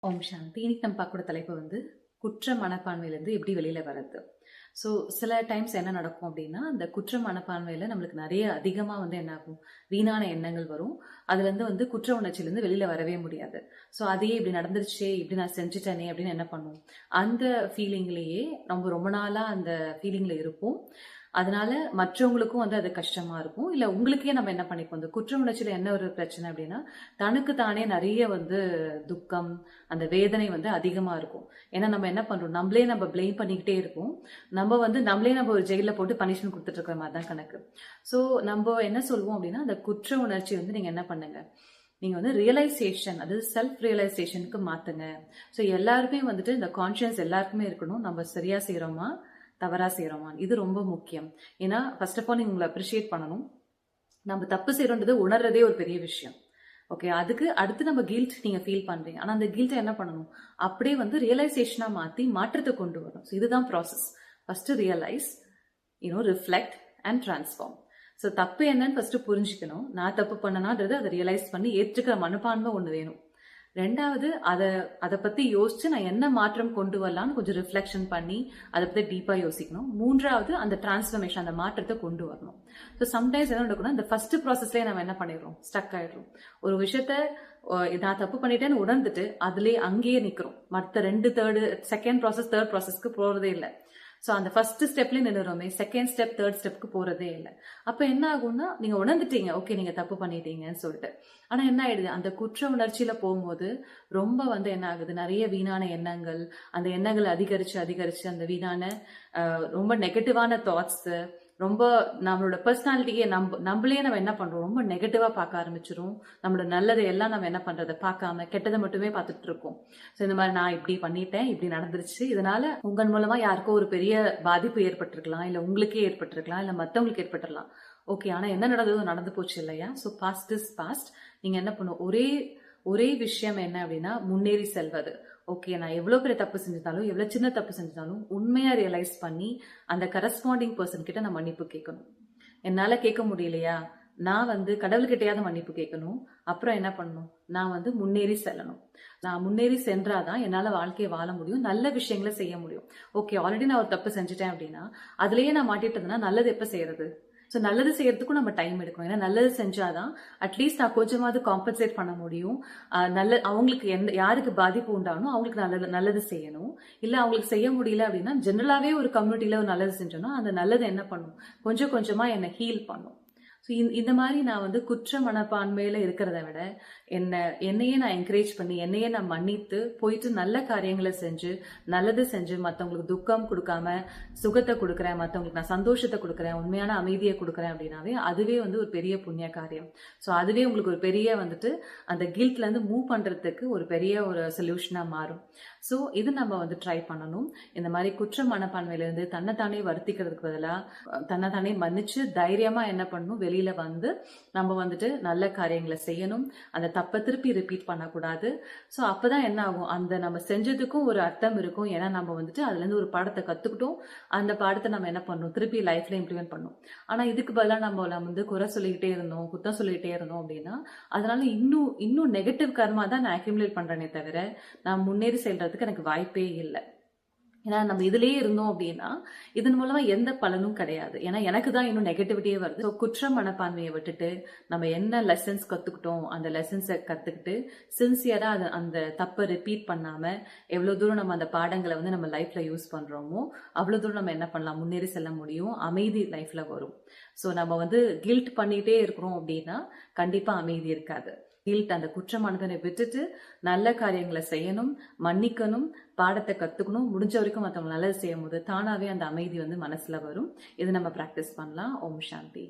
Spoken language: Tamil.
ஓம் சாந்தி. இன்னைக்கு நம்ம பார்க்கக்கூடிய தலைப்பு வந்து குற்ற மனப்பான்மையிலேருந்து எப்படி வெளியில வர்றது. ஸோ சில டைம்ஸ் என்ன நடக்கும் அப்படின்னா, அந்த குற்ற மனப்பான்மையில நம்மளுக்கு நிறைய அதிகமாக வந்து என்ன ஆகும், வீணான எண்ணங்கள் வரும். அதுலேருந்து வந்து குற்ற உணர்ச்சியிலேருந்து வெளியில வரவே முடியாது. ஸோ அதையே இப்படி நடந்துருச்சே, இப்படி நான் செஞ்சுட்டேனே அப்படின்னு என்ன பண்ணுவோம், அந்த ஃபீலிங்லேயே நம்ம ரொம்ப நாளாக அந்த ஃபீலிங்ல இருப்போம். அதனால மற்றவங்களுக்கும் வந்து அது கஷ்டமா இருக்கும். இல்ல உங்களுக்கே நம்ம என்ன பண்ணிப்போம், இந்த குற்ற உணர்ச்சியில என்ன ஒரு பிரச்சனை அப்படின்னா, தனக்கு தானே நிறைய வந்து துக்கம், அந்த வேதனை வந்து அதிகமா இருக்கும். ஏன்னா நம்ம என்ன பண்றோம், நம்மளே நம்ம பிளேம் பண்ணிக்கிட்டே இருப்போம். நம்ம ஒரு ஜெயில போட்டு பனிஷ்மெண்ட் கொடுத்துட்டு இருக்கிற மாதிரி தான் கணக்கு. ஸோ நம்ம என்ன சொல்லுவோம் அப்படின்னா, அந்த குற்ற உணர்ச்சி வந்து நீங்க என்ன பண்ணுங்க, நீங்க வந்து ரியலைசேஷன், அதாவது செல்ஃப் ரியலைசேஷனுக்கு மாத்துங்க. ஸோ எல்லாருமே வந்துட்டு இந்த கான்சியஸ் எல்லாருக்குமே இருக்கணும், நம்ம சரியா செய்யறோமா தவறா செய்யறோமா, இது ரொம்ப முக்கியம். ஏன்னா ஃபர்ஸ்ட் ஆஃப் ஆல் நீங்க உங்களை அப்ரிஷியேட் பண்ணணும். நம்ம தப்பு செய்யறோன்றது உணர்றதே ஒரு பெரிய விஷயம். ஓகே, அதுக்கு அடுத்து நம்ம கில்ட் நீங்க ஃபீல் பண்றீங்க. ஆனா அந்த கில்ட்டை என்ன பண்ணணும், அப்படியே வந்து ரியலைசேஷனா மாத்தி மாற்றத்தை கொண்டு வரணும். ஸோ இதுதான் process. First realise, reflect and transform. So தப்பு என்னன்னு ஃபர்ஸ்ட் புரிஞ்சுக்கணும். நான் தப்பு பண்ணனான்றது அதை ரியலைஸ் பண்ணி ஏற்றுக்கிற மனப்பான்மை ஒன்று வேணும். ரெண்டாவது, அதை பத்தி யோசிச்சு நான் என்ன மாற்றம் கொண்டு வரலாம்னு கொஞ்சம் ரிஃப்ளெக்ஷன் பண்ணி அதை பத்தி டீப்பா யோசிக்கணும். மூன்றாவது, அந்த டிரான்ஸ்ஃபர்மேஷன், அந்த மாற்றத்தை கொண்டு வரணும். ஸோ சம்டைம்ஸ் என்ன நடக்கும்னா, இந்த ஃபர்ஸ்ட் ப்ராசஸ்லேயே நம்ம என்ன பண்ணிடுறோம், ஸ்டக் ஆயிடுறோம். ஒரு விஷயத்த நான் தப்பு பண்ணிட்டேன்னு உணர்ந்துட்டு அதுலேயே அங்கேயே நிற்கிறோம். மற்ற செகண்ட் ப்ராசஸ், தேர்ட் ப்ராசஸ்க்கு போறதே இல்லை. ஸோ அந்த ஃபர்ஸ்ட் ஸ்டெப்லேயே நின்றுறோமே, செகண்ட் ஸ்டெப், தேர்ட் ஸ்டெப்க்கு போறதே இல்லை. அப்போ என்ன ஆகும்னா, நீங்க உணர்ந்துட்டீங்க, ஓகே நீங்க தப்பு பண்ணிட்டீங்கன்னு சொல்லிட்டு. ஆனா என்ன ஆயிடுது, அந்த குற்ற உணர்ச்சியில போகும்போது ரொம்ப வந்து என்ன ஆகுது, நிறைய வீணான எண்ணங்கள், அந்த எண்ணங்கள் அதிகரிச்சு அதிகரிச்சு அந்த வீணான ரொம்ப நெகட்டிவான தாட்ஸ், ரொம்ப நம்மளோட பர்சனாலிட்டியே நம்மளே நம்ம என்ன பண்றோம், ரொம்ப நெகட்டிவா பார்க்க ஆரம்பிச்சிரும். நம்மளோட நல்லதை எல்லாம் நம்ம என்ன பண்றதை பார்க்காம கெட்டதை மட்டுமே பார்த்துட்டு இருக்கோம். ஸோ இந்த மாதிரி நான் இப்படி பண்ணிட்டேன், இப்படி நடந்துருச்சு, இதனால உங்கள் மூலமா யாருக்கோ ஒரு பெரிய பாதிப்பு ஏற்பட்டிருக்கலாம், இல்ல உங்களுக்கே ஏற்பட்டிருக்கலாம், இல்ல மற்றவங்களுக்கு ஏற்பட்டிருக்கலாம். ஓகே, ஆனா என்ன நடந்ததோ நடந்து போச்சு இல்லையா. So past is past. நீங்க என்ன பண்ணும், ஒரே விஷயம் என்ன அப்படின்னா, முன்னேறி செல்வது. ஓகே, நான் எவ்வளவு பெரிய தப்பு செஞ்சிருந்தாலும், எவ்வளவு சின்ன தப்பு செஞ்சிருந்தாலும் உண்மையா ரியலைஸ் பண்ணி அந்த கரஸ்பாண்டிங் பர்சன் கிட்ட நான் மன்னிப்பு கேட்கணும். என்னால கேட்க முடியலையா, நான் வந்து கடவுள்கிட்டயாவது மன்னிப்பு கேட்கணும். அப்புறம் என்ன பண்ணணும், நான் வந்து முன்னேறி செல்லணும். நான் முன்னேறி சென்றாதான் என்னால வாழ்க்கையை வாழ முடியும், நல்ல விஷயங்களை செய்ய முடியும். ஓகே, ஆல்ரெடி நான் ஒரு தப்பு செஞ்சுட்டேன் அப்படின்னா அதுலயே நான் மாட்டிட்டதுன்னா நல்லது எப்ப செய்யறது. ஸோ நல்லது செய்யறதுக்கும் நம்ம டைம் எடுக்கணும். ஏன்னா நல்லது செஞ்சாதான் அட்லீஸ்ட் நான் கொஞ்சமாவது காம்பன்சேட் பண்ண முடியும். அவங்களுக்கு யாருக்கு பாதிப்பு உண்டாகணும் அவங்களுக்கு நல்லது செய்யணும். இல்லை அவங்களுக்கு செய்ய முடியல அப்படின்னா ஜென்ரலாகவே ஒரு கம்யூனிட்டியில ஒரு நல்லது செஞ்சோம்னா அந்த நல்லது என்ன பண்ணும், கொஞ்சம் கொஞ்சமா என்னை ஹீல் பண்ணும். ஸோ இந்த மாதிரி நான் வந்து குற்ற மனப்பான்மையில இருக்கிறத விட என்னையே நான் என்கரேஜ் பண்ணி, என்னையே நான் மன்னித்து போயிட்டு நல்ல காரியங்களை செஞ்சு, நல்லது செஞ்சு, மற்றவங்களுக்கு துக்கம் கொடுக்காம சுகத்தை கொடுக்குறேன், மற்றவங்களுக்கு நான் சந்தோஷத்தை கொடுக்குறேன், உண்மையான அமைதியை கொடுக்குறேன் அப்படின்னாவே அதுவே வந்து ஒரு பெரிய புண்ணிய காரியம். ஸோ அதுவே உங்களுக்கு ஒரு பெரிய வந்துட்டு அந்த கில்ட்ல இருந்து மூவ் பண்றதுக்கு ஒரு பெரிய ஒரு சொல்யூஷனா மாறும். ஸோ இது நம்ம வந்து ட்ரை பண்ணணும். இந்த மாதிரி குற்ற மனப்பான்மையிலிருந்து தன்னைத்தானே வருத்திக்கிறதுக்கு பதிலாக தன்னைத்தானே மன்னிச்சு தைரியமா என்ன பண்ணணும், வெளியில வந்து நம்ம வந்துட்டு நல்ல காரியங்களை செய்யணும். அந்த தப்பை திருப்பி ரிப்பீட் பண்ணக்கூடாது. ஸோ அப்பதான் என்ன ஆகும், அந்த நம்ம செஞ்சதுக்கும் ஒரு அர்த்தம் இருக்கும். ஏன்னா நம்ம வந்துட்டு அதுல இருந்து ஒரு பாடத்தை கத்துக்கிட்டோம். அந்த பாடத்தை நம்ம என்ன பண்ணணும், திருப்பி லைஃப்ல இம்ப்ளிமெண்ட் பண்ணணும். ஆனா இதுக்கு பதிலாக நம்ம வந்து குறை சொல்லிக்கிட்டே இருந்தோம், குத்தம் சொல்லிக்கிட்டே இருந்தோம் அப்படின்னா அதனால இன்னும் நெகட்டிவ் கர்மா தான் நான் அக்யூமுலேட் பண்றேனே தவிர நான் முன்னேறி செல்றதுக்கு எனக்கு வாய்ப்பே இல்லை. ஏன்னா நம்ம இதுலயே இருந்தோம் அப்படின்னா இதன் மூலமா எந்த பலனும் கிடையாது. ஏன்னா எனக்கு தான் இன்னும் நெகட்டிவிட்டியே வருது. குற்ற மனப்பான்மையை விட்டுட்டு நம்ம என்ன லெசன்ஸ் கத்துக்கிட்டோம் அந்த லெசன்ஸை கத்துக்கிட்டு சின்சியரா அந்த தப்பை ரிப்பீட் பண்ணாம எவ்வளவு தூரம் நம்ம அந்த பாடங்களை வந்து நம்ம லைஃப்ல யூஸ் பண்றோமோ அவ்வளவு தூரம் நம்ம என்ன பண்ணலாம், முன்னேறி செல்ல முடியும், அமைதி லைஃப்ல வரும். ஸோ நம்ம வந்து கில்ட் பண்ணிட்டே இருக்கிறோம் அப்படின்னா கண்டிப்பா அமைதி இருக்காது. கில்ட், அந்த குற்றமானதனை விட்டுட்டு நல்ல காரியங்களை செய்யணும், மன்னிக்கணும், பாடத்தை கத்துக்கணும், முடிஞ்ச வரைக்கும் மற்றவங்க நல்லது செய்யும் போது தானாவே அந்த அமைதி வந்து மனசுல வரும். இது நம்ம பிராக்டிஸ் பண்ணலாம். ஓம் சாந்தி.